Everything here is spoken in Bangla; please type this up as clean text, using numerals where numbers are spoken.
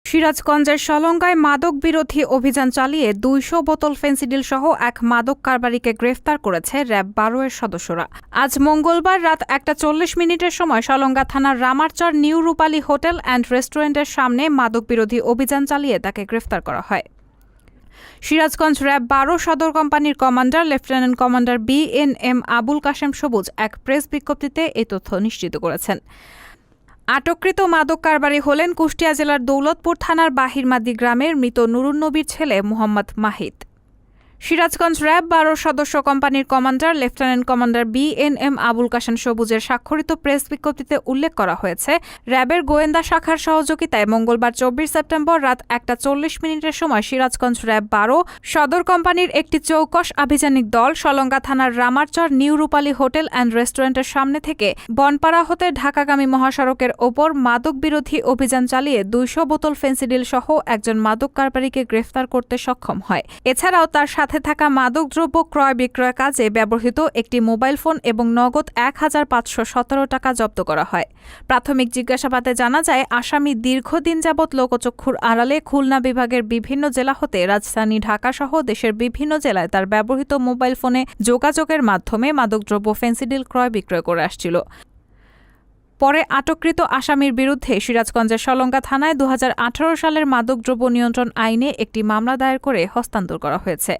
সিরাজগঞ্জের সলঙ্গায় মাদক বিরোধী অভিযান চালিয়ে ২০০ বোতল ফেনসিডিল সহ এক মাদক কারবারিকে গ্রেফতার করেছে র্যাব ১২ এর সদস্যরা। আজ মঙ্গলবার রাত ১টা ৪০ মিনিটের সময় সলঙ্গা থানার রামারচর নিউ রূপালী হোটেল অ্যান্ড রেস্টুরেন্টের সামনে মাদক বিরোধী অভিযান চালিয়ে তাকে গ্রেফতার করা হয়। সিরাজগঞ্জ র্যাব ১২ সদর কোম্পানির commander lieutenant commander BNM Abul Kashem সবুজ এক প্রেস বিজ্ঞপ্তিতে এই তথ্য নিশ্চিত করেছেন। আটককৃত মাদক কারবারি হলেন কুষ্টিয়া জেলার দৌলতপুর থানার বাহিরমাদি গ্রামের মৃত নুরুন নবীর ছেলে মোহাম্মদ মাহিদ। সিরাজগঞ্জ র্যাব ১২ সদস্য কোম্পানির commander lieutenant commander BNM Abul Kashem সবুজের স্বাক্ষরিত প্রেস বিজ্ঞপ্তিতে উল্লেখ করা হয়েছে, র্যাবের গোয়েন্দা শাখার সহযোগিতায় মঙ্গলবার ২৪ সেপ্টেম্বর রাত ১টা ৪০ মিনিটের সময় সিরাজগঞ্জ র্যাব ১২ সদর কোম্পানির একটি চৌকস আভিযানিক দল সলঙ্গা থানার রামারচর নিউ রূপালী হোটেল অ্যান্ড রেস্টুরেন্টের সামনে থেকে বনপাড়া হতে ঢাকাগামী মহাসড়কের ওপর মাদক বিরোধী অভিযান চালিয়ে ২০০ বোতল ফেনসিডিল সহ একজন মাদক কারবারিকে গ্রেফতার করতে সক্ষম হয়। এছাড়াও তার সাথে থাকা মাদকদ্রব্য ক্রয় বিক্রয় কাজে ব্যবহৃত একটি মোবাইল ফোন এবং নগদ ১,৫১৭ টাকা জব্দ করা হয়। প্রাথমিক জিজ্ঞাসাবাদে জানা যায়, আসামি দীর্ঘদিন যাবৎ লোকচক্ষুর আড়ালে খুলনা বিভাগের বিভিন্ন জেলা হতে রাজধানী ঢাকাসহ দেশের বিভিন্ন জেলায় তার ব্যবহৃত মোবাইল ফোনে যোগাযোগের মাধ্যমে মাদকদ্রব্য ফেনসিডিল ক্রয় বিক্রয় করে আসছিল। পরে আটককৃত আসামির বিরুদ্ধে সিরাজগঞ্জের সলঙ্গা থানায় ২০১৮ সালের মাদকদ্রব্য নিয়ন্ত্রণ আইনে একটি মামলা দায়ের করে হস্তান্তর করা হয়েছে।